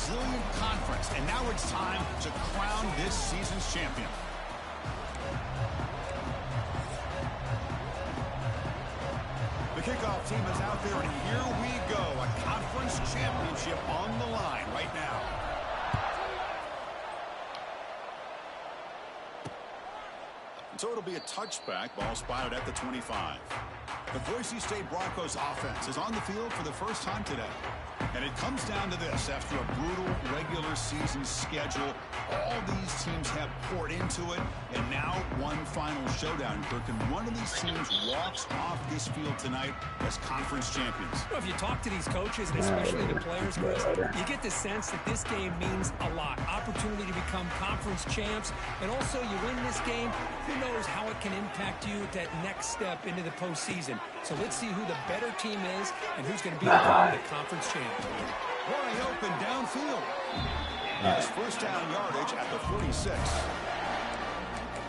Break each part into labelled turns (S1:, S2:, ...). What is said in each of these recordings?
S1: resilient conference, and now it's time to crown this season's champion. The kickoff team is out there, and here we go. A conference championship on the line right now. So it'll be a touchback. Ball spotted at the 25. The Boise State Broncos offense is on the field for the first time today. And it comes down to this. After a brutal regular season schedule, all these teams have poured into it, and now one final showdown. Kirk, and one of these teams walks off this field tonight as conference champions.
S2: Well, if you talk to these coaches, and especially the players, Chris, you get the sense that this game means a lot. Opportunity to become conference champs, and also you win this game, who knows how it can impact you at that next step into the postseason. So let's see who the better team is and who's going to be the conference champ.
S1: Wide open downfield. Yes, first down yardage at the 46.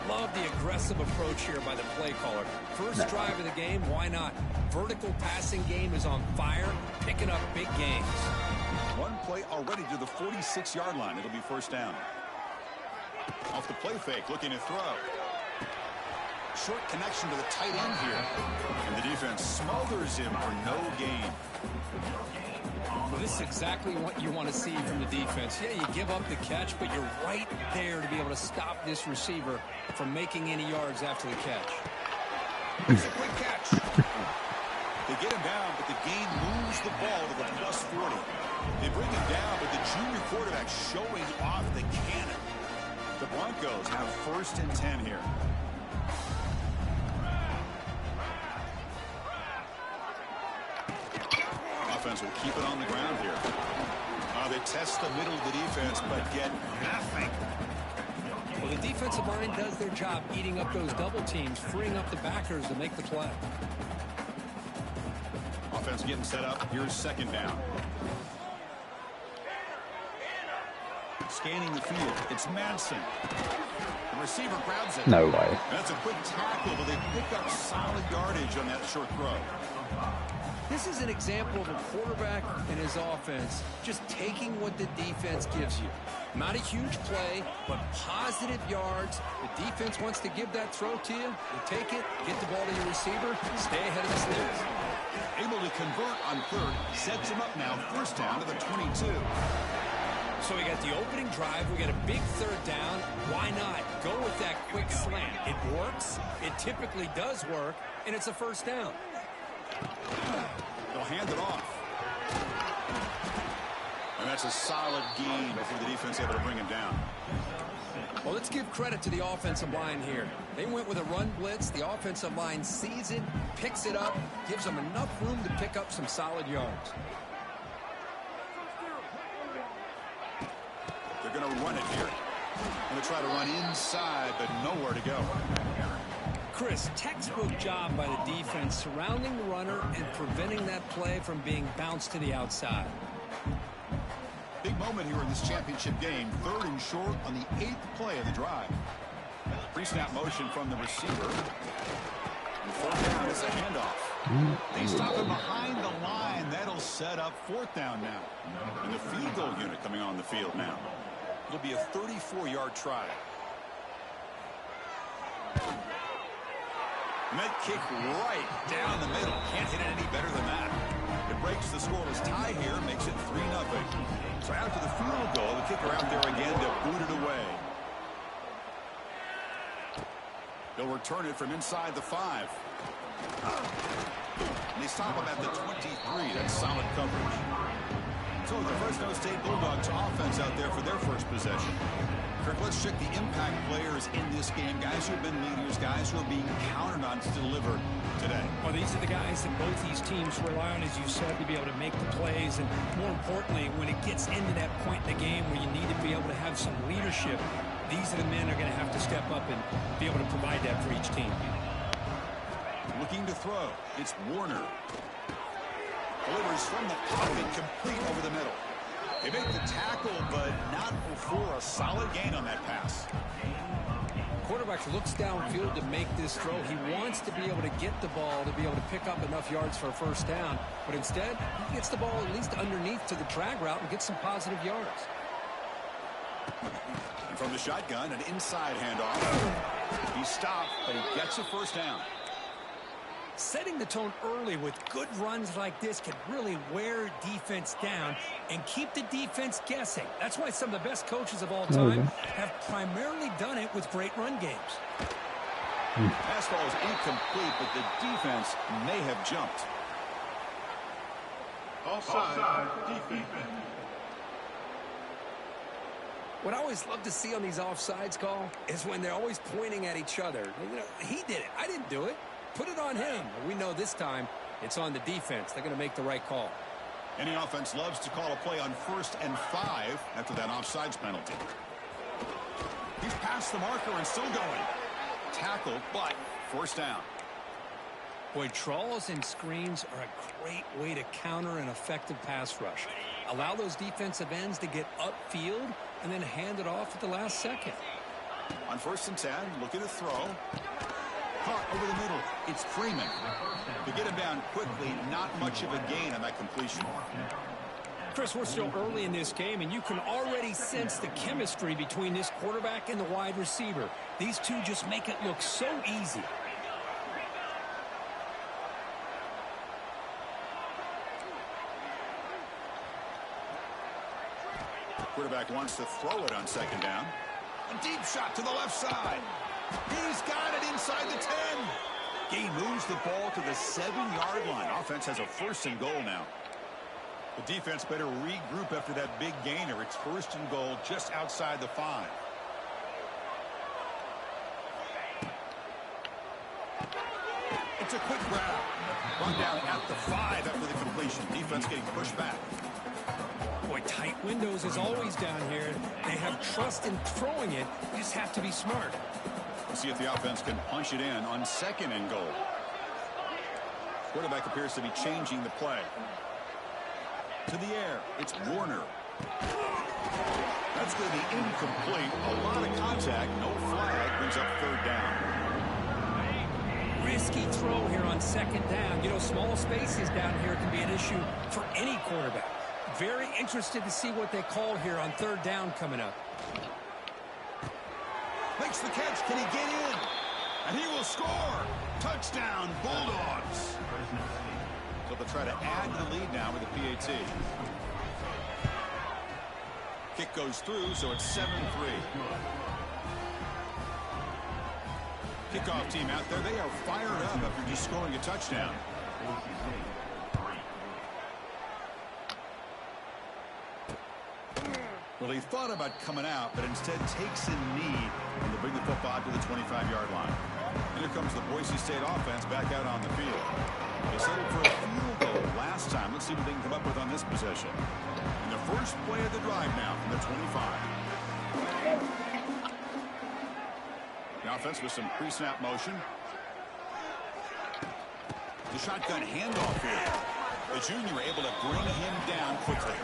S2: Love the aggressive approach here by the play caller. First drive of the game, why not? Vertical passing game is on fire, picking up big gains.
S1: One play already to the 46-yard line. It'll be first down. Off the play fake, looking to throw. Short connection to the tight end here. And the defense smothers him for no gain.
S2: Well, this is exactly what you want to see from the defense. Yeah, you give up the catch, but you're right there to be able to stop this receiver from making any yards after the catch.
S1: It's a quick catch. They get him down, but the gain moves the ball to the plus 40. They bring him down, but the junior quarterback showing off the cannon. The Broncos have first and 10 here. Offense will keep it on the ground here. They test the middle of the defense, but get nothing.
S2: Well, the defensive line does their job eating up those double teams, freeing up the backers to make the play.
S1: Offense getting set up. Here's second down. Scanning the field. It's Madsen. The receiver grabs it.
S3: No way.
S1: That's a quick tackle, but they pick up solid yardage on that short throw.
S2: This is an example of a quarterback and his offense just taking what the defense gives you. Not a huge play, but positive yards. The defense wants to give that throw to you. You take it, get the ball to your receiver, stay ahead of the sticks.
S1: Able to convert on third, sets him up now, first down to the 22.
S2: So we got the opening drive, we got a big third down. Why not go with that quick slant? It works, it typically does work, and it's a first down.
S1: They'll hand it off. And that's a solid gain before the defense able to bring him down.
S2: Well, let's give credit to the offensive line here. They went with a run blitz. The offensive line sees it, picks it up, gives them enough room to pick up some solid yards.
S1: They're going to run it here. Going to try to run inside, but nowhere to go.
S2: Chris, textbook job by the defense surrounding the runner and preventing that play from being bounced to the outside.
S1: Big moment here in this championship game. Third and short on the 8th play of the drive. Pre-snap motion from the receiver. And fourth down is a handoff. They stop him behind the line. That'll set up fourth down now. And the field goal unit coming on the field now. It'll be a 34-yard try. And that kick right down the middle. Can't hit it any better than that. It breaks the scoreless tie here, makes it 3-0. So after the field goal, the kicker out there again to boot it away. They'll return it from inside the 5. And they stop him at the 23. That's solid coverage. So the Fresno State Bulldogs offense out there for their first possession. Kirk, let's check the impact players in this game. Guys who have been leaders, guys who are being counted on to deliver today.
S2: Well, these are the guys that both these teams rely on, as you said, to be able to make the plays. And more importantly, when it gets into that point in the game where you need to be able to have some leadership, these are the men that are going to have to step up and be able to provide that for each team.
S1: Looking to throw. It's Warner. Delivers from the pocket, complete over the middle. They make the tackle, but not before a solid gain on that pass.
S2: Quarterback looks downfield to make this throw. He wants to be able to get the ball to be able to pick up enough yards for a first down. But instead, he gets the ball at least underneath to the drag route and gets some positive yards.
S1: And from the shotgun, an inside handoff. He stopped, but he gets a first down.
S2: Setting the tone early with good runs like this can really wear defense down and keep the defense guessing. That's why some of the best coaches of all time have primarily done it with great run games.
S1: Pass ball is incomplete, but the defense may have jumped.
S3: Offside defense.
S2: What I always love to see on these offsides call is when they're always pointing at each other. You know, he did it. I didn't do it. Put it on him. We know this time it's on the defense. They're going to make the right call.
S1: Any offense loves to call a play on 1st and 5 after that offsides penalty. He's past the marker and still going. Tackle, but first down.
S2: Boy, draws and screens are a great way to counter an effective pass rush. Allow those defensive ends to get upfield and then hand it off at the last second.
S1: On 1st and 10, looking to throw. Caught over the middle. It's Freeman. To get him down quickly, not much of a gain on that completion.
S2: Chris, we're still early in this game, and you can already sense the chemistry between this quarterback and the wide receiver. These two just make it look so easy.
S1: Quarterback wants to throw it on 2nd down. A deep shot to the left side. He's got it inside the 10. He moves the ball to the 7-yard line. Offense has a 1st and goal now. The defense better regroup after that big gainer. It's 1st and goal just outside the 5. It's a quick grab. Run down at the 5 after the completion. Defense getting pushed back.
S2: Boy, tight windows is always down here. They have trust in throwing it. You just have to be smart.
S1: We'll see if the offense can punch it in on 2nd and goal. Quarterback appears to be changing the play. To the air, it's Warner. That's going to be incomplete. A lot of contact, no flag, brings up 3rd down.
S2: Risky throw here on 2nd down. You know, small spaces down here can be an issue for any quarterback. Very interested to see what they call here on 3rd down coming up.
S1: Makes the catch. Can he get in? And he will score. Touchdown, Bulldogs. So they'll try to add to the lead now with a PAT. Kick goes through, so it's 7-3. Kickoff team out there. They are fired up after just scoring a touchdown. Well, he thought about coming out, but instead takes a knee and to bring the football to the 25-yard line. And here comes the Boise State offense back out on the field. They settled for a field goal last time. Let's see what they can come up with on this possession. And the first play of the drive now from the 25. The offense with some pre-snap motion. The shotgun handoff here. The junior able to bring him down quickly.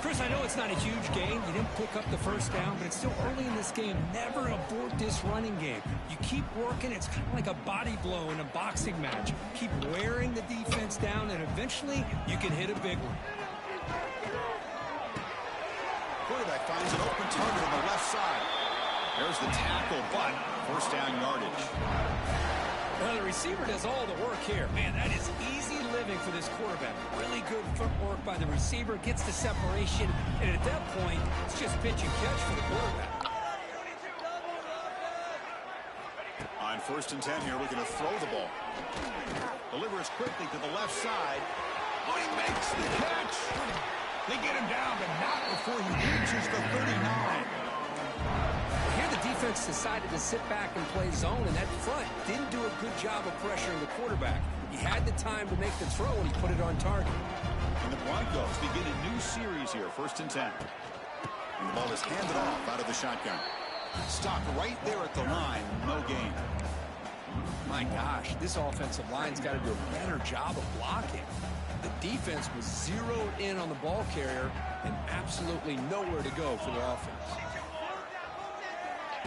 S2: Chris, I know it's not a huge gain. You didn't pick up the first down, but it's still early in this game. Never abort this running game. You keep working. It's kind of like a body blow in a boxing match. Keep wearing the defense down, and eventually you can hit a big one.
S1: Quarterback finds an open target on the left side. There's the tackle, but first down yardage.
S2: Well, the receiver does all the work here. Man, that is easy living for this quarterback. Really good footwork by the receiver. Gets the separation. And at that point, it's just pitch and catch for the quarterback.
S1: On 1st and 10 here, looking to throw the ball. Delivers quickly to the left side. Oh, he makes the catch. They get him down, but not before he reaches the 39.
S2: Here the defense decided to sit back and play zone, and that front didn't do a good job of pressuring the quarterback. He had the time to make the throw, and he put it on target.
S1: And the Broncos begin a new series here, 1st and 10. And the ball is handed off out of the shotgun. Stopped right there at the line, no gain.
S2: My gosh, this offensive line's got to do a better job of blocking. The defense was zeroed in on the ball carrier and absolutely nowhere to go for the offense.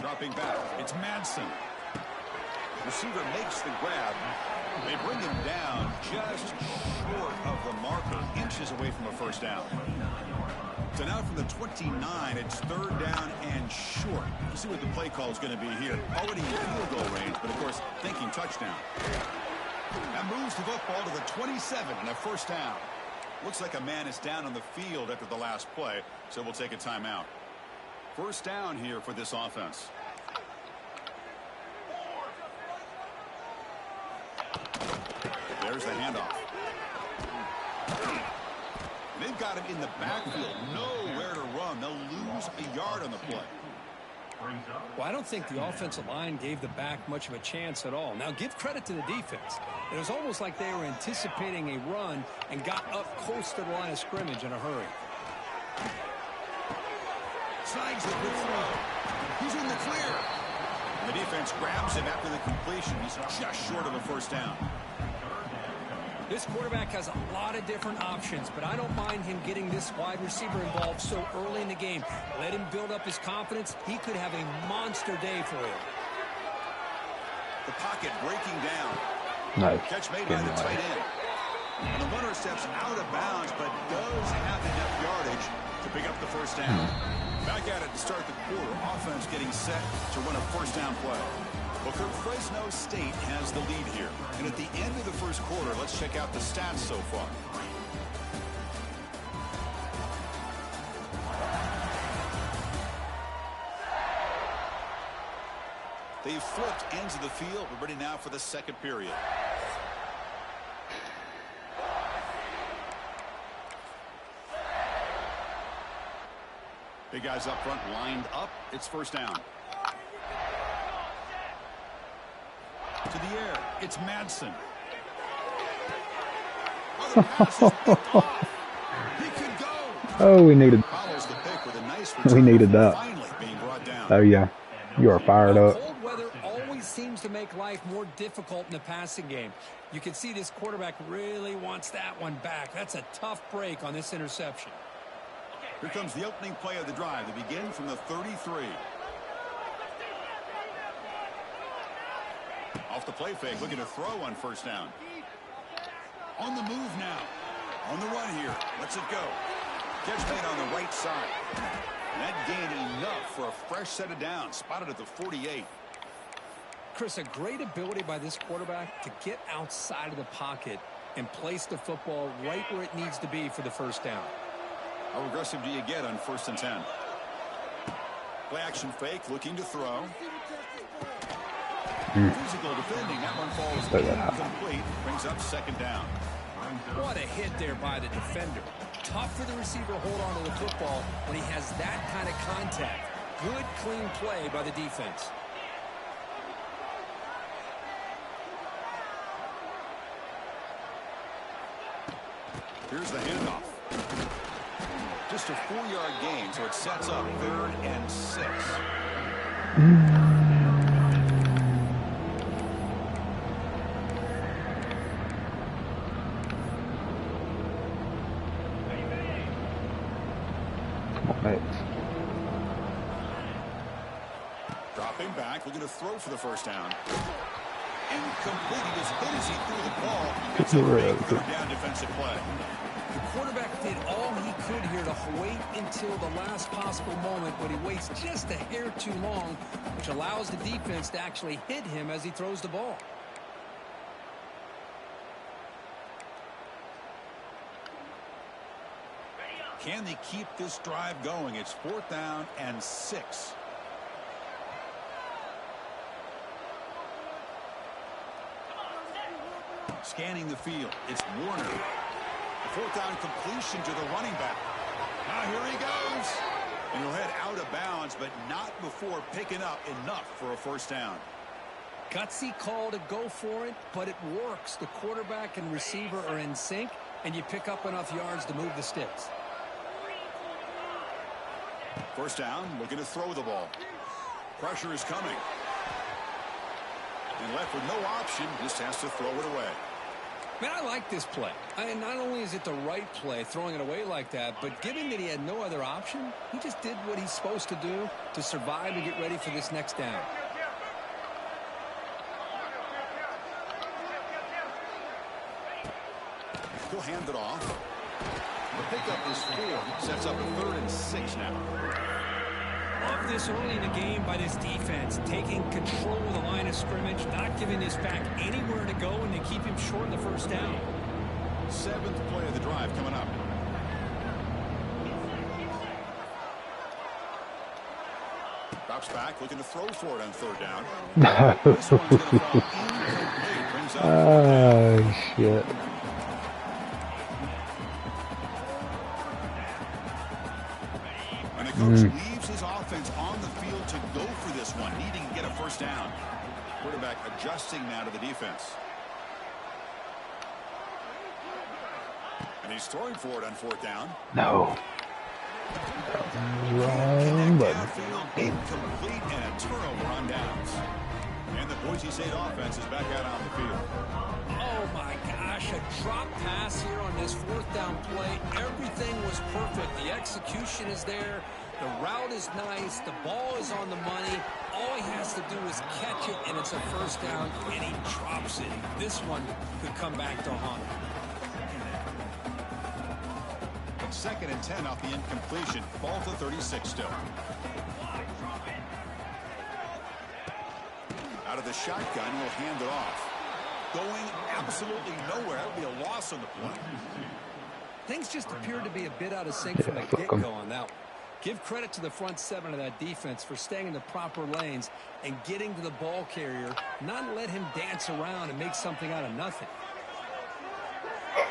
S1: Dropping back, it's Madsen. Receiver makes the grab. They bring him down just short of the marker, inches away from a first down. So now from the 29, it's 3rd down and short. Let's see what the play call is going to be here. Already in field goal range, but of course thinking touchdown. That moves the football to the 27 and a first down. Looks like a man is down on the field after the last play, so we'll take a timeout. First down here for this offense. There's the handoff. They've got him in the backfield. Nowhere to run. They'll lose a yard on the play.
S2: Well, I don't think the offensive line gave the back much of a chance at all. Now, give credit to the defense. It was almost like they were anticipating a run and got up close to the line of scrimmage in a hurry.
S1: Slides the good throw. He's in the clear. The defense grabs him after the completion. He's just short of a first down.
S2: This quarterback has a lot of different options, but I don't mind him getting this wide receiver involved so early in the game. Let him build up his confidence. He could have a monster day for him.
S1: The pocket breaking down.
S4: Nice.
S1: Catch made by the tight end. And the runner steps out of bounds, but does have enough yardage to pick up the first down. Back at it to start the quarter. Offense getting set to run a first down play. Booker, Fresno State has the lead here. And at the end of the first quarter, let's check out the stats so far. They've flipped ends of the field. We're ready now for the second period. Big guys up front lined up. It's first down. To the air, it's Madsen. Oh, the pass is picked off. He could go.
S4: Oh, we needed.
S1: Follows the pick with a nice
S4: We needed that.
S1: Finally being brought down.
S4: Oh yeah, you are fired up.
S2: Cold weather always seems to make life more difficult in the passing game. You can see this quarterback really wants that one back. That's a tough break on this interception.
S1: Here comes the opening play of the drive. They begin from the 33. Off the play fake, looking to throw on first down. On the move now. On the run here. Lets it go. Catch made on the right side. And that gained enough for a fresh set of downs. Spotted at the 48.
S2: Chris, a great ability by this quarterback to get outside of the pocket and place the football right where it needs to be for the first down.
S1: How aggressive do you get on 1st and 10? Play action fake, looking to throw. Physical defending. That one falls incomplete. Brings up second down.
S2: What a hit there by the defender. Tough for the receiver to hold on to the football when he has that kind of contact. Good, clean play by the defense.
S1: Here's the handoff. Just a 4-yard gain, so it sets up 3rd and 6. Dropping back, looking to throw for the first down. Incomplete. He just hit as he threw the ball. It's a big 3rd down defensive play.
S2: The quarterback did all he could here to wait until the last possible moment, but he waits just a hair too long, which allows the defense to actually hit him as he throws the ball.
S1: Can they keep this drive going? It's 4th down and 6. Scanning the field. It's Warner. The 4th down completion to the running back. Now here he goes. And he'll head out of bounds, but not before picking up enough for a first down.
S2: Gutsy call to go for it, but it works. The quarterback and receiver are in sync, and you pick up enough yards to move the sticks.
S1: First down, looking to throw the ball. Pressure is coming. And left with no option, just has to throw it away.
S2: Man, I like this play. Not only is it the right play, throwing it away like that, but given that he had no other option, he just did what he's supposed to do to survive and get ready for this next down.
S1: He'll hand it off. The pickup is 4. Sets up a 3rd and 6 now.
S2: Love this early in the game by this defense, taking control of the line of scrimmage, not giving this back anywhere to go, and they keep him short in the first down.
S1: 7th play of the drive coming up. Drops back, looking to throw for it on 3rd down. This one's going to fall incomplete. Brings up
S4: Oh, shit.
S1: And the coach leaves his offense on the field to go for this one, needing to get a first down. Quarterback adjusting now to the defense. And he's throwing for it on 4th down.
S4: No. Wrong button.
S1: Downfield, incomplete, and a turnover on downs. And the Boise State offense is back out on the field.
S2: Oh, my gosh, a drop pass here on this 4th down play. Everything was perfect. The execution is there. The route is nice. The ball is on the money. All he has to do is catch it, and it's a first down, and he drops it. This one could come back to haunt him.
S1: 2nd and 10 off the incompletion. Ball to 36 still. Out of the shotgun, he'll hand it off. Going absolutely nowhere. That'll be a loss on the play.
S2: Things just appeared to be a bit out of sync from the get-go on that one. Give credit to the front 7 of that defense for staying in the proper lanes and getting to the ball carrier, not let him dance around and make something out of nothing.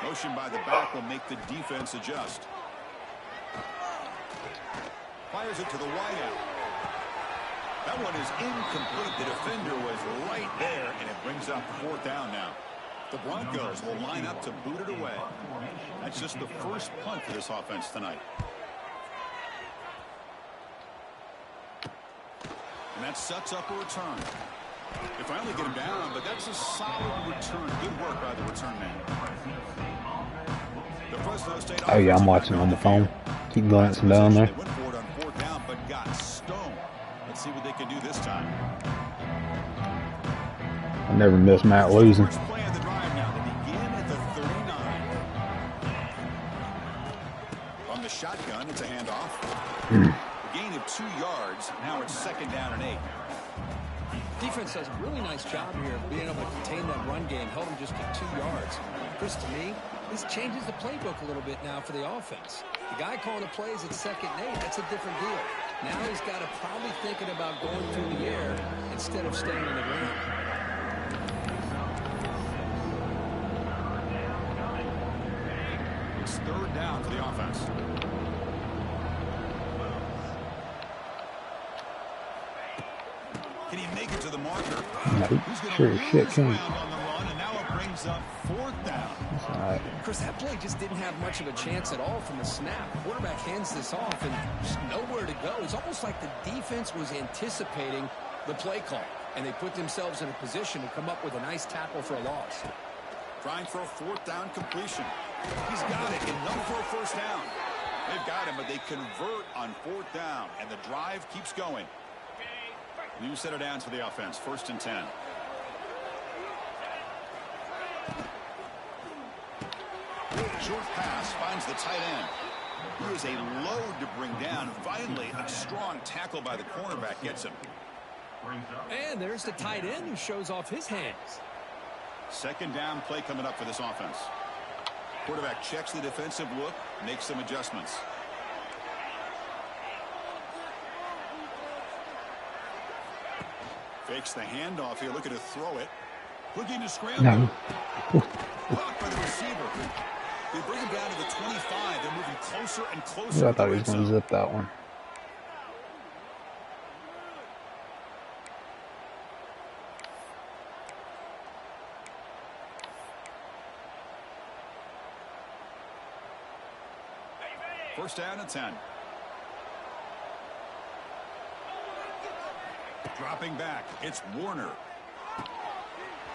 S1: Motion by the back will make the defense adjust. Fires it to the wideout. That one is incomplete. The defender was right there, and it brings up 4th down now. The Broncos will line up to boot it away. That's just the first punt for this offense tonight. And that sets up a return. They finally get him down, but that's a solid return. Good work by the return man. The Fresno State
S4: Oh, yeah, I'm watching on the phone. Keep glancing down there.
S1: They went for it on 4th down, but got stoned. Let's see what they can do this time.
S4: I never miss Matt losing.
S1: First play of the drive now. They begin at the 39. From the shotgun, it's a handoff. A gain of 2 yards. Now it's 2nd down and 8.
S2: Defense does a really nice job here of being able to contain that run game, held him just to 2 yards. Chris, to me, this changes the playbook a little bit now for the offense. The guy calling the plays at 2nd and 8, that's a different deal. Now he's got to probably thinking about going through the air instead of staying on the ground.
S1: It's 3rd down for the offense. Can he make it to the marker?
S4: No, sure as shit can.
S1: On the run, and now it brings up 4th down.
S4: Right.
S2: Chris, that play just didn't have much of a chance at all from the snap. The quarterback hands this off and just nowhere to go. It's almost like the defense was anticipating the play call, and they put themselves in a position to come up with a nice tackle for a loss.
S1: Trying for a 4th down completion. He's got it, enough for a first down. They've got him, but they convert on 4th down, and the drive keeps going. New set of downs for the offense. 1st and 10. Short pass finds the tight end. He is a load to bring down. Finally, a strong tackle by the cornerback gets him.
S2: And there's the tight end who shows off his hands.
S1: 2nd down play coming up for this offense. Quarterback checks the defensive look, makes some adjustments. Fakes the handoff here, looking to throw it. Looking to scramble.
S4: No.
S1: Caught by the receiver. They bring him down to the 25. They're moving closer and closer.
S4: I thought he was going to zip that one.
S1: First down and 10. Dropping back, it's Warner.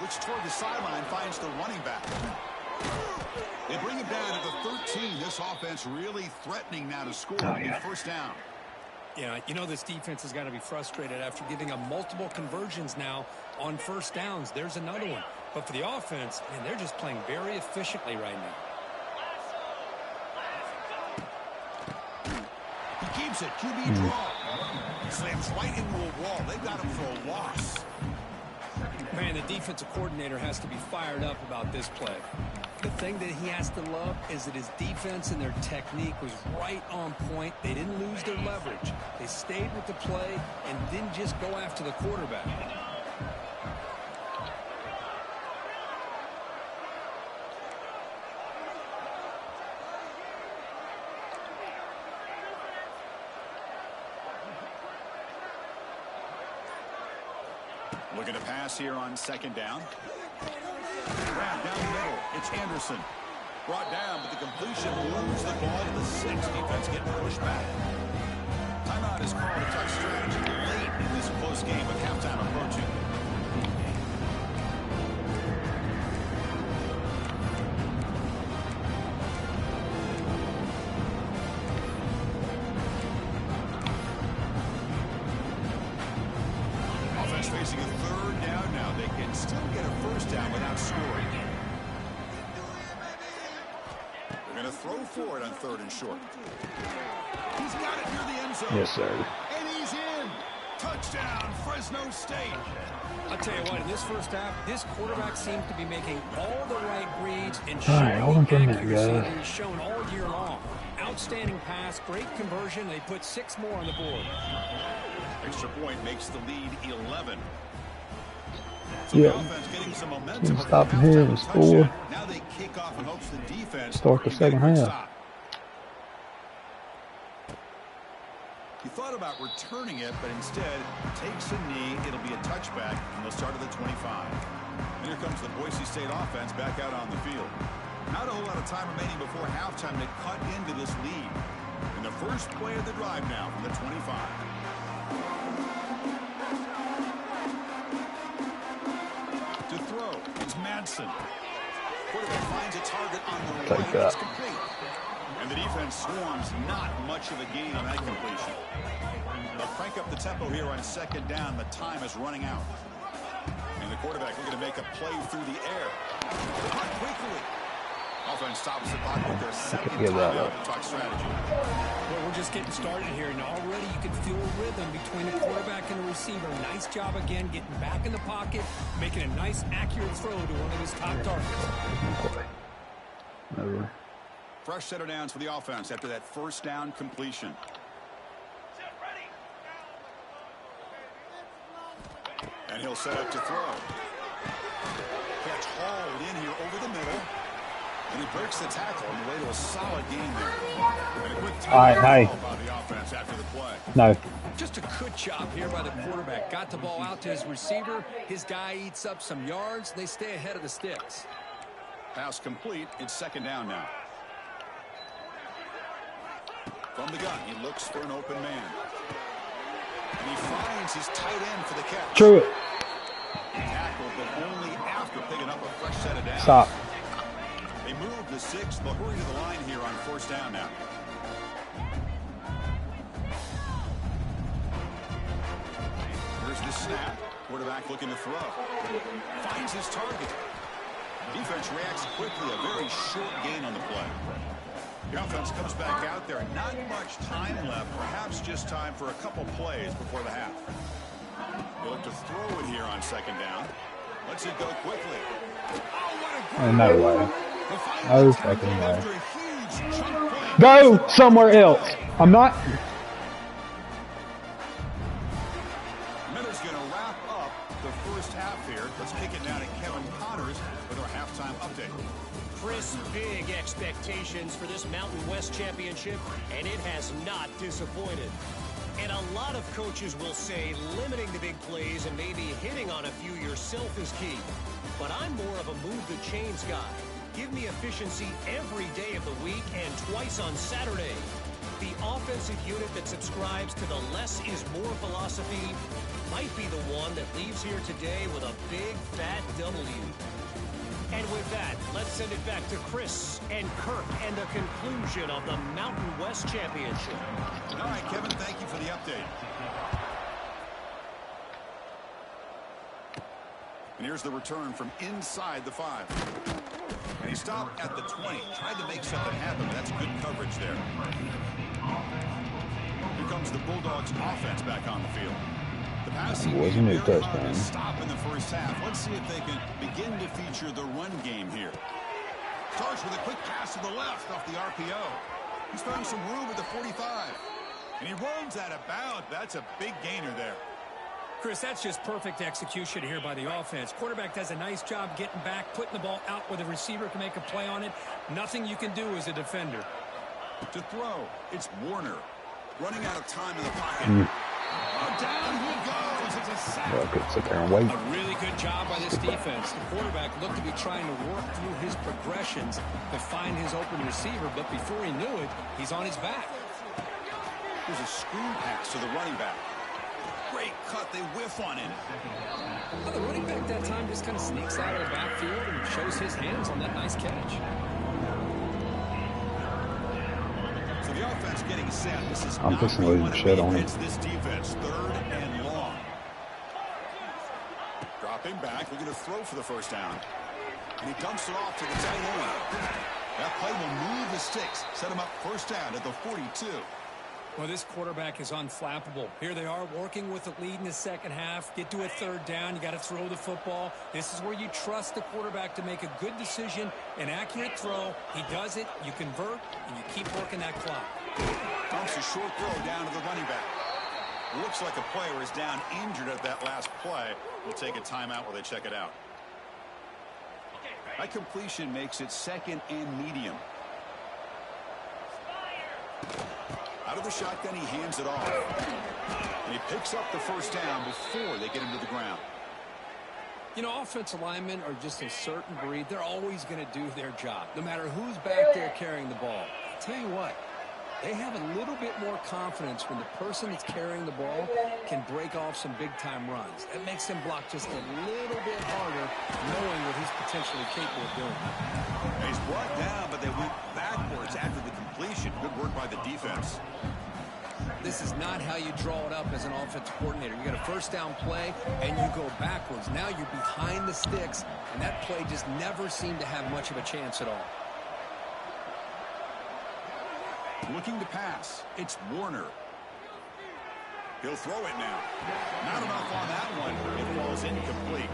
S1: Looks toward the sideline, finds the running back. They bring it down to the 13. This offense really threatening now to score on the first down.
S2: Yeah, you know this defense has got to be frustrated after giving up multiple conversions now on first downs. There's another one. But for the offense, man, they're just playing very efficiently right now.
S1: He keeps it. QB draw. Slams right into a wall. They've got him for a loss.
S2: Man, the defensive coordinator has to be fired up about this play. The thing that he has to love is that his defense and their technique was right on point. They didn't lose their leverage. They stayed with the play and didn't just go after the quarterback.
S1: Looking to pass here on second down. Grab down the middle. It's Anderson. Brought down, but the completion moves the ball to the 6. Defense getting pushed back. Timeout is called. A touch strategy late in this close game with halftime approaching. Offense facing a third down now. They can still get a first down without scoring. They're going to throw for it on third and short. He's got it near the end zone.
S4: Yes, sir.
S1: And he's in. Touchdown, Fresno State.
S2: I'll tell you what, in this first half, this quarterback seems to be making all the right reads and
S4: All right, hold on for a minute,
S2: accuracy
S4: guys.
S2: that he's shown all year long. Outstanding pass, great conversion. They put 6 more on the board.
S1: Extra point makes the lead 11.
S4: So yeah.
S1: The offense getting some momentum.
S4: Stop him here and score.
S1: Now they kick off and hopes the defense
S4: Start the second half.
S1: Stop. He thought about returning it, but instead takes a knee. It'll be a touchback, and they'll start at the 25. And here comes the Boise State offense back out on the field. Not a whole lot of time remaining before halftime to cut into this lead. And the first play of the drive now from the 25. To throw, it's Madsen. Quarterback finds a target on the right. It's complete. And the defense swarms not much of a gain on that completion. They'll crank up the tempo here on second down. The time is running out. And the quarterback looking to make a play through the air. Not quickly. Offense stops the clock with their second timeout to talk strategy.
S2: Well, we're just getting started here, and already you can feel a rhythm between the quarterback and the receiver. Nice job again, getting back in the pocket, making a nice, accurate throw to one of his top targets.
S4: Never.
S1: Fresh set of downs for the offense after that first down completion. And he'll set up to throw. Catch hauled in here over the middle. And he breaks the tackle on the way to a solid game there. And a quick
S4: Hey.
S1: by the offense after the play.
S4: No.
S2: Just a good job here by the quarterback. Got the ball out to his receiver. His guy eats up some yards. They stay ahead of the sticks.
S1: Pass complete. It's second down now. From the gun, he looks for an open man. And he finds his tight end for the catch.
S4: True it.
S1: Tackled, but only after picking up a fresh set of downs.
S4: Stop.
S1: They move the 6. They'll hurry to the line here on first down now. Here's the snap. Quarterback looking to throw. Finds his target. Defense reacts quickly. A very short gain on the play. The offense comes back out there. Not much time left. Perhaps just time for a couple plays before the half. They look to throw it here on second down. Lets it go quickly.
S4: Oh, no way. No fucking way. Go somewhere else. I'm not.
S1: Miller's going to wrap up the first half here. Let's kick it down to Kevin Connors with our halftime update.
S5: Chris, big expectations for this Mountain West Championship, and it has not disappointed. And a lot of coaches will say limiting the big plays and maybe hitting on a few yourself is key. But I'm more of a move the chains guy. Give me efficiency every day of the week and twice on Saturday. The offensive unit that subscribes to the less is more philosophy might be the one that leaves here today with a big fat W. And with that, let's send it back to Chris and Kirk and the conclusion of the Mountain West Championship.
S1: All right, Kevin, thank you for the update. And here's the return from inside the 5. And he stopped at the 20. Tried to make something happen. That's good coverage there. Here comes the Bulldogs offense back on the field. The passing game very hard to stop in the first half. Let's see if they can begin to feature the run game here. Starts with a quick pass to the left off the RPO. He's found some room at the 45. And he runs out of bounds. That's a big gainer there.
S2: Chris, that's just perfect execution here by the offense. Quarterback does a nice job getting back, putting the ball out where the receiver can make a play on it. Nothing you can do as a defender.
S1: To throw, it's Warner. Running out of time in the pocket. Oh, down he goes. It's a sack.
S4: Well, good. Sit there and wait.
S2: A really good job by this defense. The quarterback looked to be trying to work through his progressions to find his open receiver, but before he knew it, he's on his back.
S1: There's a screen pass to the running back. Great cut. They whiff on it.
S2: Well, the running back that time just kind of sneaks out of the backfield and shows his hands on that nice catch.
S1: So the offense getting set. This is
S4: I'm just losing shit on him.
S1: This defense, 3rd and long. Dropping back, looking to throw for the first down. And he dumps it off to the tight end. That play will move the sticks. Set him up first down at the 42.
S2: Well, this quarterback is unflappable. Here they are working with a lead in the second half. Get to a 3rd down. You got to throw the football. This is where you trust the quarterback to make a good decision, an accurate throw. He does it, you convert, and you keep working that clock.
S1: Dumps a short throw down to the running back. Looks like a player is down injured at that last play. We'll take a timeout while they check it out. That completion makes it 2nd and medium. Out of the shotgun, he hands it off. And he picks up the first down before they get him to the ground.
S2: You know, offensive linemen are just a certain breed. They're always going to do their job, no matter who's back there carrying the ball. I'll tell you what, they have a little bit more confidence when the person that's carrying the ball can break off some big-time runs. That makes them block just a little bit harder, knowing what he's potentially capable of doing.
S1: And he's brought down, but they went backwards after the completion. Good work by the defense.
S2: This is not how you draw it up as an offensive coordinator. You got a first down play, and you go backwards. Now you're behind the sticks, and that play just never seemed to have much of a chance at all.
S1: Looking to pass. It's Warner. He'll throw it now. Not enough on that one. It falls incomplete.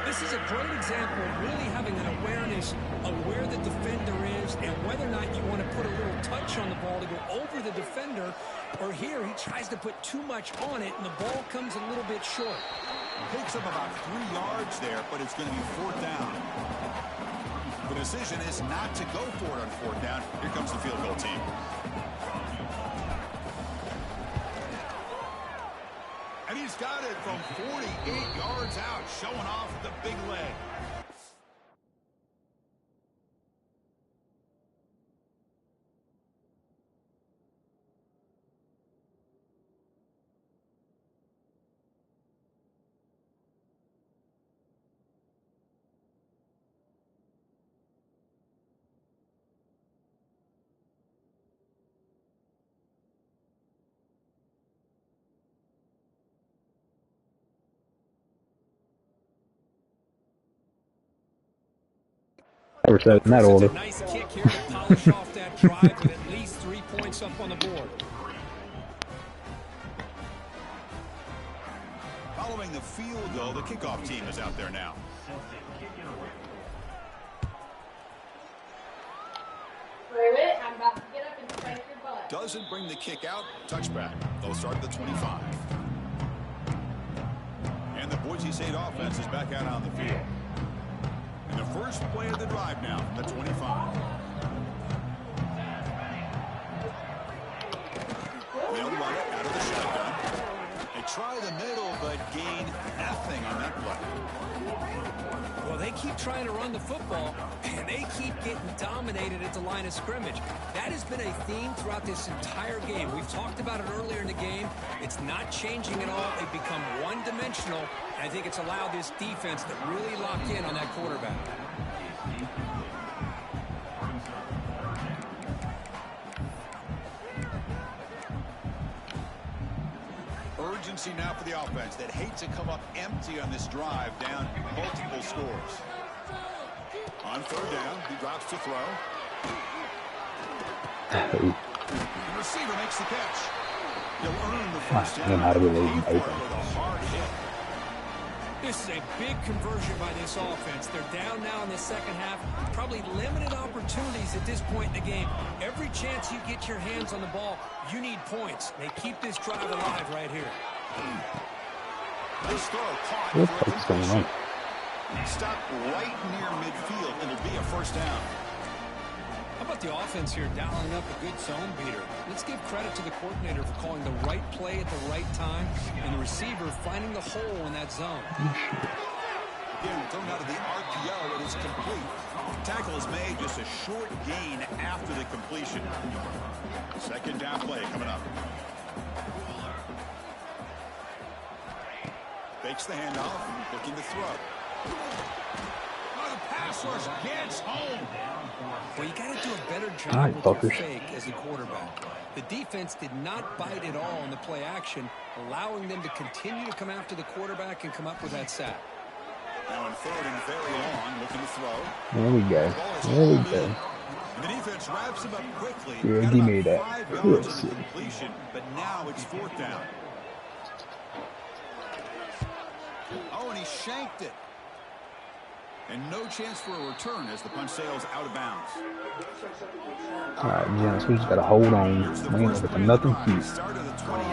S2: This is a great example of really having an awareness of where the defender is and whether or not you want to put a little touch on the ball to go over the defender, or here he tries to put too much on it and the ball comes a little bit short.
S1: Picks up about 3 yards there, but it's going to be 4th down. The decision is not to go for it on 4th down. Here comes the field goal team. And he's got it from 48 yards out, showing off the big leg.
S4: Never said in that order.
S2: It's a nice kick here to polish off that drive with at least 3 points up on the board.
S1: Following the field goal, the kickoff team is out there now.
S6: I'm about to get up and spank your butt.
S1: Doesn't bring the kick out. Touchback. They'll start at the 25. And the Boise State offense is back out on the field. And the first play of the drive now, the 25. They'll run it out of the shotgun. They try the middle, but gain nothing on that play.
S2: Well, they keep trying to run the football, and they keep getting dominated at the line of scrimmage. That has been a theme throughout this entire game. We've talked about it earlier in the game. It's not changing at all. They've become one-dimensional, and I think it's allowed this defense to really lock in on that quarterback.
S1: Urgency now for the offense that hates to come up empty on this drive, down multiple scores. On third down, he drops to throw. The receiver makes the catch. He'll earn the first down.
S4: How do we leave
S1: With
S4: open?
S1: a hard hit.
S2: This is a big conversion by this offense. They're down now in the second half. Probably limited opportunities at this point in the game. Every chance you get your hands on the ball, you need points. They keep this drive alive right here.
S1: Nice throw, caught
S4: What
S1: for a
S4: the fuck's going on?
S1: completion. Stopped right near midfield. It'll be a first down.
S2: How about the offense here dialing up a good zone beater? Let's give credit to the coordinator for calling the right play at the right time and the receiver finding the hole in that zone.
S1: Again, thrown out of the RPO, it is complete. Tackle is made, just a short gain after the completion. Second down play coming up. Fakes the handoff, looking to throw. Oh, the pass rush gets home.
S2: Well, you got to do a better job
S4: All right,
S2: with your
S4: fuckers.
S2: fake as a quarterback. The defense did not bite at all in the play action, allowing them to continue to come after the quarterback and come up with that sack.
S1: Now in third and very long, looking to throw.
S4: There we go.
S1: Ball is
S4: There we
S1: hauled
S4: go.
S1: in. The defense wraps him up quickly.
S4: Yeah,
S1: Got
S4: give me
S1: about
S4: that.
S1: 5 yards
S4: Yes.
S1: on the completion, but now it's fourth down. Oh, and he shanked it. And no chance for a return as the punch sails out of bounds.
S4: All right, gents, we just got to hold on.
S1: Here's the
S4: We ain't
S1: first
S4: looking for
S1: play of
S4: nothing
S1: the drive.
S4: cute.
S1: Start of the 28.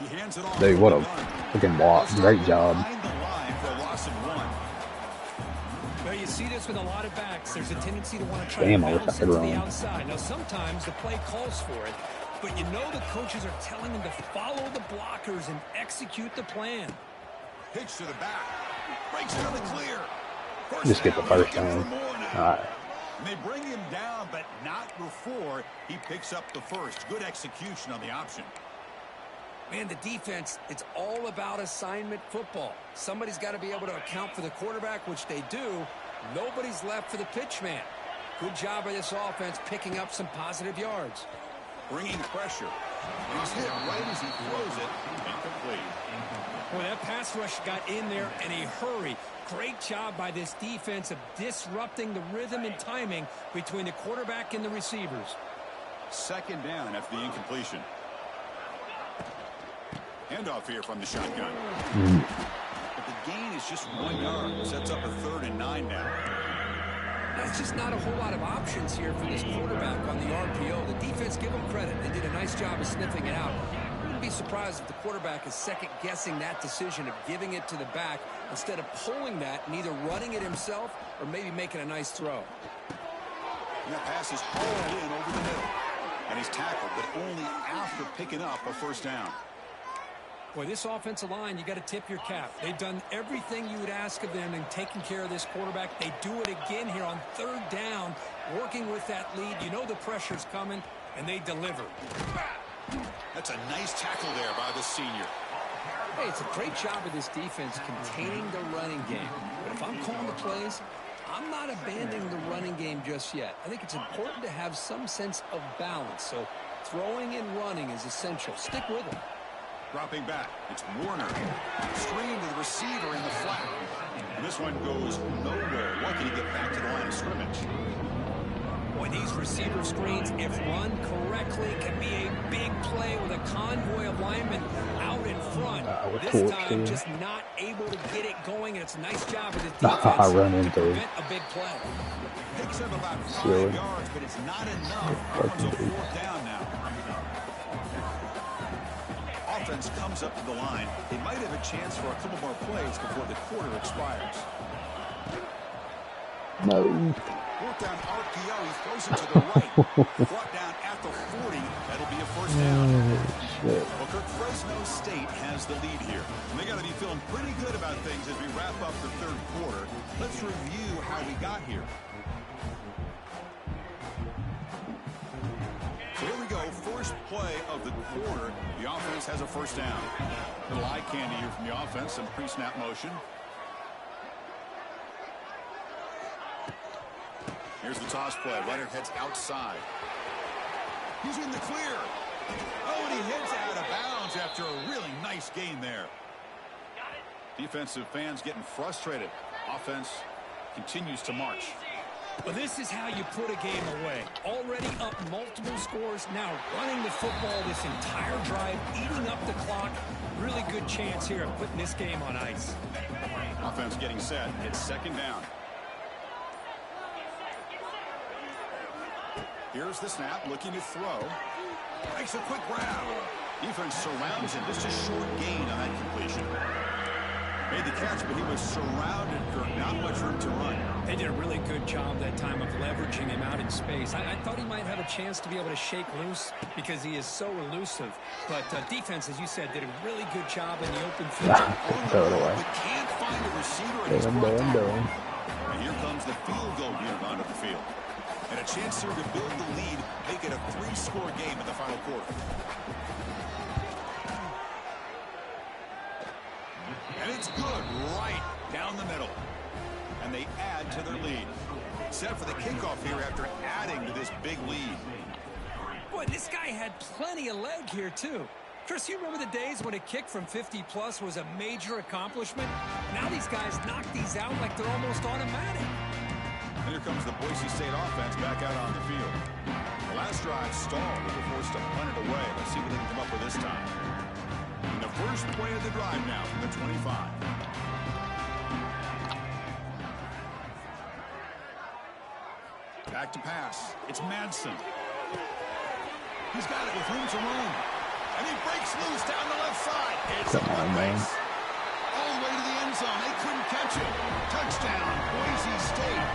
S1: He hands it off.
S4: Dude, what a
S1: Gun.
S4: freaking block. Great job.
S1: Behind the line for a loss of 1.
S2: Well, you see this with a lot of backs. There's a tendency to want to try
S4: Damn,
S2: to
S4: I wish I
S2: bounce
S4: could
S2: into the
S4: run.
S2: outside. Now, sometimes the play calls for it, but you know the coaches are telling them to follow the blockers and execute the plan.
S1: Pitch to the back. Breaks it on the clear.
S4: Just get the
S1: down,
S4: first
S1: looking
S4: down.
S1: for more now.
S4: All right.
S1: And they bring him down, but not before he picks up the first. Good execution on the option.
S2: Man, the defense, it's all about assignment football. Somebody's got to be able to account for the quarterback, which they do. Nobody's left for the pitch man. Good job by this offense picking up some positive yards.
S1: Bringing pressure. And he's hit right as he throws it. Incomplete.
S2: Boy, that pass rush got in there in a hurry. Great job by this defense of disrupting the rhythm and timing between the quarterback and the receivers.
S1: Second down after the incompletion. Handoff here from the shotgun. But the gain is just 1 yard. Sets up a 3rd and 9 now.
S2: There's just not a whole lot of options here for this quarterback on the RPO. The defense, give them credit. They did a nice job of sniffing it out. I wouldn't be surprised if the quarterback is second-guessing that decision of giving it to the back instead of pulling that and either running it himself or maybe making a nice throw.
S1: And that pass is hauled in over the middle. And he's tackled, but only after picking up a first down.
S2: Boy, this offensive line, you got to tip your cap. They've done everything you would ask of them in taking care of this quarterback. They do it again here on third down, working with that lead. You know the pressure's coming, and they deliver.
S1: That's a nice tackle there by the senior.
S2: Hey, it's a great job of this defense containing the running game. But if I'm calling the plays, I'm not abandoning the running game just yet. I think it's important to have some sense of balance. So throwing and running is essential. Stick with it.
S1: Dropping back, it's Warner. Screen to the receiver in the flat. And this one goes nowhere. Lucky to get back to the line of scrimmage.
S2: Boy, these receiver screens, if run correctly, can be a big play with a convoy of linemen out in front. This time, just not able to get it going, and it's a nice job of the defense
S4: I run
S2: to
S4: into
S2: prevent a big play.
S1: Picks up about 5
S4: Silly.
S1: yards, but it's not enough. Here comes a fourth down now. Offense comes up to the line. They might have a chance for a couple more plays before the quarter expires.
S4: No.
S1: Fourth down RPO. He throws it to the right. Brought down at the 40. That'll be a first down. Well, Kirk, Fresno State has the lead here. And they got to be feeling pretty good about things as we wrap up the third quarter. Let's review how we got here. So here we go. First play of the quarter, the offense has a first down. A little eye candy here from the offense, some pre-snap motion. Here's the toss play. Runner heads outside. He's in the clear. Oh, and he heads out of bounds after a really nice gain there. Defensive fans getting frustrated. Offense continues to march.
S2: Well, this is how you put a game away. Already up multiple scores, now running the football this entire drive, eating up the clock. Really good chance here of putting this game on ice.
S1: Offense getting set. It's second down. Here's the snap, looking to throw. Makes a quick grab. Defense surrounds him. Just a short gain on that completion. Made the catch, but he was surrounded, Kirk. Not much room to run.
S2: They did a really good job that time of leveraging him out in space. I thought he might have a chance to be able to shake loose because he is so elusive. But defense, as you said, did a really good job in the open field.
S4: Throw it away.
S1: But can't find a receiver. And here comes the field goal unit onto the field. And a chance here to build the lead, make it a 3-score game in the final quarter. And it's good right down the middle. And they add to their lead. Set for the kickoff here after adding to this big lead.
S2: Boy, this guy had plenty of leg here, too. Chris, you remember the days when a kick from 50-plus was a major accomplishment? Now these guys knock these out like they're almost automatic.
S1: And here comes the Boise State offense back out on the field. The last drive stalled. They were forced to punt it away. Let's see what they can come up with this time. And the first play of the drive now from the 25. Back to pass. It's Madsen. He's got it with room to roam. And he breaks loose down the left side. It's a run race. All the way to the end zone. They couldn't catch it. Touchdown, Boise State.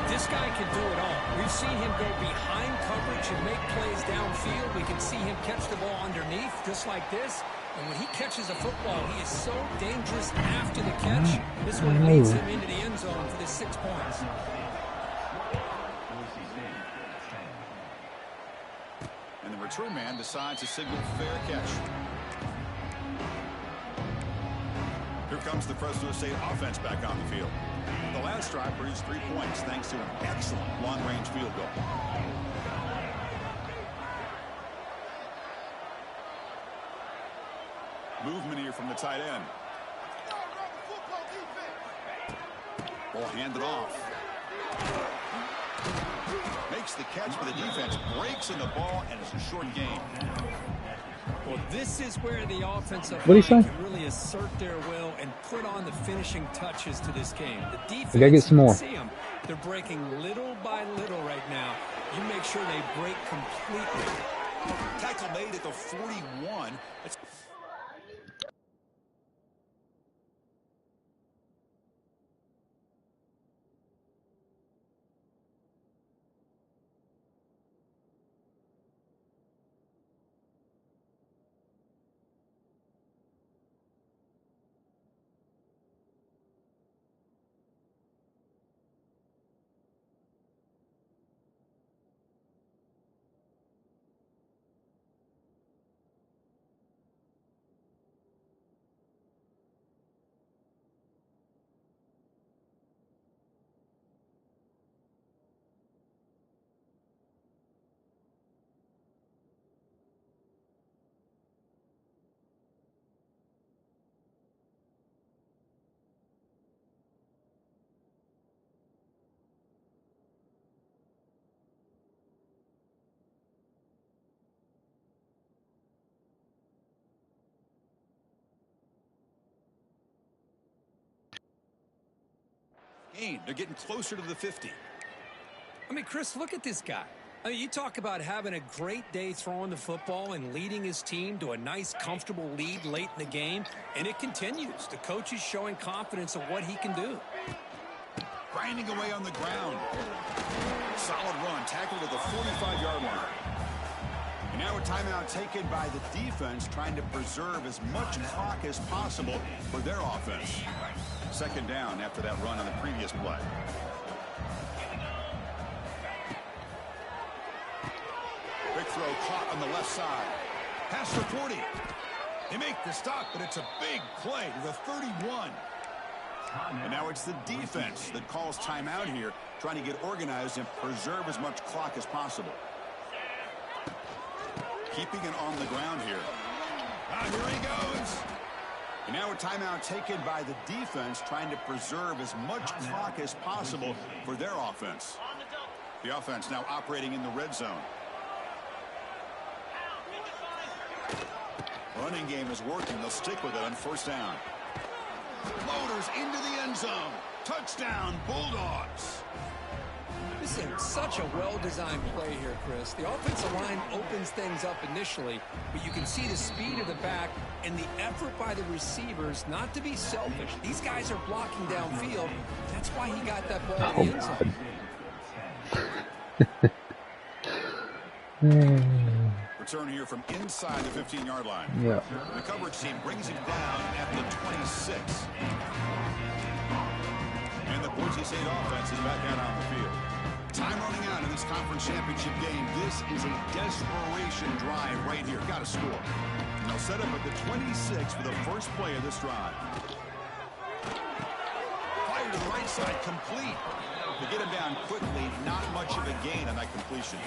S2: This guy can do it all. We've seen him go behind coverage and make plays downfield. We can see him catch the ball underneath, just like this. And when he catches a football, he is so dangerous after the catch. This one leads him into the end zone for the 6 points.
S1: And the return man decides to signal fair catch. Here comes the Fresno State offense back on the field. The last drive produced 3 points thanks to an excellent long-range field goal. Movement here from the tight end. Ball handed off. Makes the catch, but the defense breaks in the ball, and it's a short gain.
S2: Well, this is where the offensive line can really assert their will and put on the finishing touches to this game. The defense,
S4: gotta get some more.
S2: see them. They're breaking little by little right now. You make sure they break completely.
S1: Tackle made at the 41. It's they're getting closer to the 50.
S2: I mean, Chris, look at this guy. I mean, you talk about having a great day throwing the football and leading his team to a nice, comfortable lead late in the game, and it continues. The coach is showing confidence of what he can do.
S1: Grinding away on the ground. Solid run, tackled at the 45-yard line. And now a timeout taken by the defense, trying to preserve as much clock as possible for their offense. Second down after that run on the previous play. Quick throw though, caught on the left side. Past the 40. They make the stop, but it's a big play to the 31. And now it's the defense that calls timeout here, trying to get organized and preserve as much clock as possible. Keeping it on the ground here. Here he goes. And now a timeout taken by the defense, trying to preserve as much clock as possible for their offense. The offense now operating in the red zone. Running game is working. They'll stick with it on first down. Loaders into the end zone. Touchdown, Bulldogs.
S2: This is such a well-designed play here, Chris. The offensive line opens things up initially, but you can see the speed of the back and the effort by the receivers not to be selfish. These guys are blocking downfield. That's why he got that ball in the end zone.
S1: Return here from inside the 15-yard line.
S4: Yeah.
S1: The coverage team brings him down at the 26. And the Boise State offense is back out on the field. Time running out in this conference championship game. This is a desperation drive right here. Got to score. And they'll set up at the 26 for the first play of this drive. Fire to the right side, complete. To get him down quickly, not much of a gain on that completion.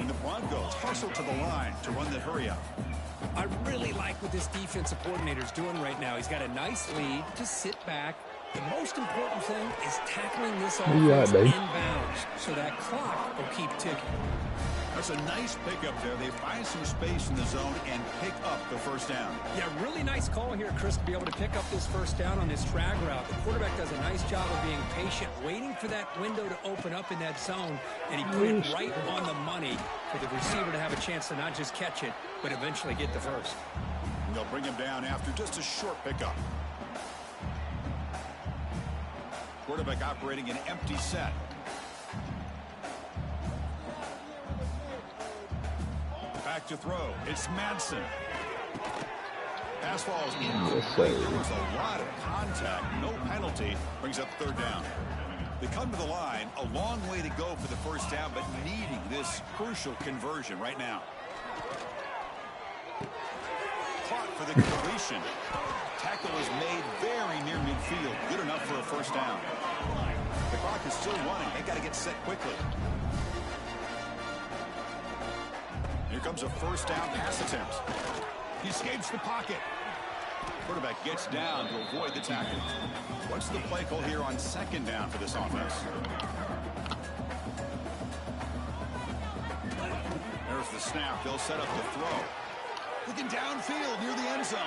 S1: And the Broncos hustle to the line to run that hurry up.
S2: I really like what this defensive coordinator's doing right now. He's got a nice lead. Just sit back. The most important thing is tackling this offense inbounds so that clock will keep ticking.
S1: That's a nice pickup there. They find some space in the zone and pick up the first down.
S2: Yeah, really nice call here, Chris, to be able to pick up this first down on this drag route. The quarterback does a nice job of being patient, waiting for that window to open up in that zone, and he put it right on the money for the receiver to have a chance to not just catch it, but eventually get the first.
S1: And they'll bring him down after just a short pickup. Quarterback operating an empty set. Back to throw. It's Madsen. Pass falls incomplete. There was a lot of contact. No penalty. Brings up third down. They come to the line. A long way to go for the first down, but needing this crucial conversion right now. Caught for the completion. Tackle is made very near midfield. Good enough for a first down. The clock is still running. They got to get set quickly. Here comes a first down pass attempt. He escapes the pocket. Quarterback gets down to avoid the tackle. What's the play call here on second down for this offense? There's the snap. They'll set up the throw. Looking downfield near the end zone.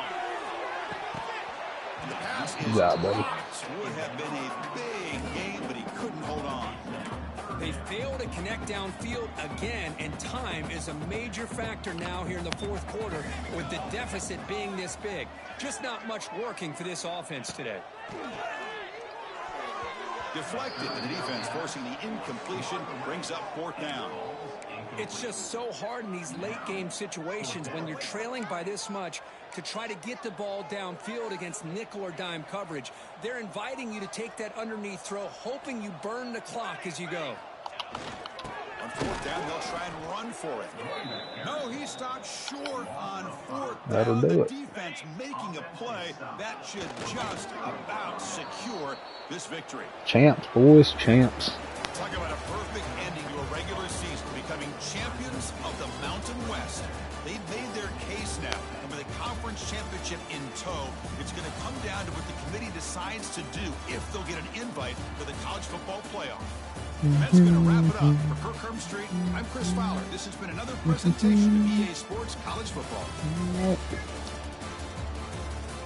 S1: And the pass is dropped. Would have been a big game, but he couldn't hold on.
S2: They fail to connect downfield again, and time is a major factor now here in the fourth quarter with the deficit being this big. Just not much working for this offense today.
S1: Deflected, the defense forcing the incompletion, brings up fourth down.
S2: It's just so hard in these late game situations when you're trailing by this much to try to get the ball downfield against nickel or dime coverage. They're inviting you to take that underneath throw, hoping you burn the clock as you go.
S1: On fourth down, they'll try and run for it. No, he stopped short on fourth down.
S4: That'll do it.
S1: The defense making a play that should just about secure this victory.
S4: Champs, boys, champs.
S1: Talk about a perfect ending to a regular season, becoming champions of the Mountain West. They've made their case now, and with a conference championship in tow, it's going to come down to what the committee decides to do if they'll get an invite for the college football playoff. That's going to wrap it up. For Kirk Hermstreet, I'm Chris Fowler. This has been another presentation of EA Sports College Football.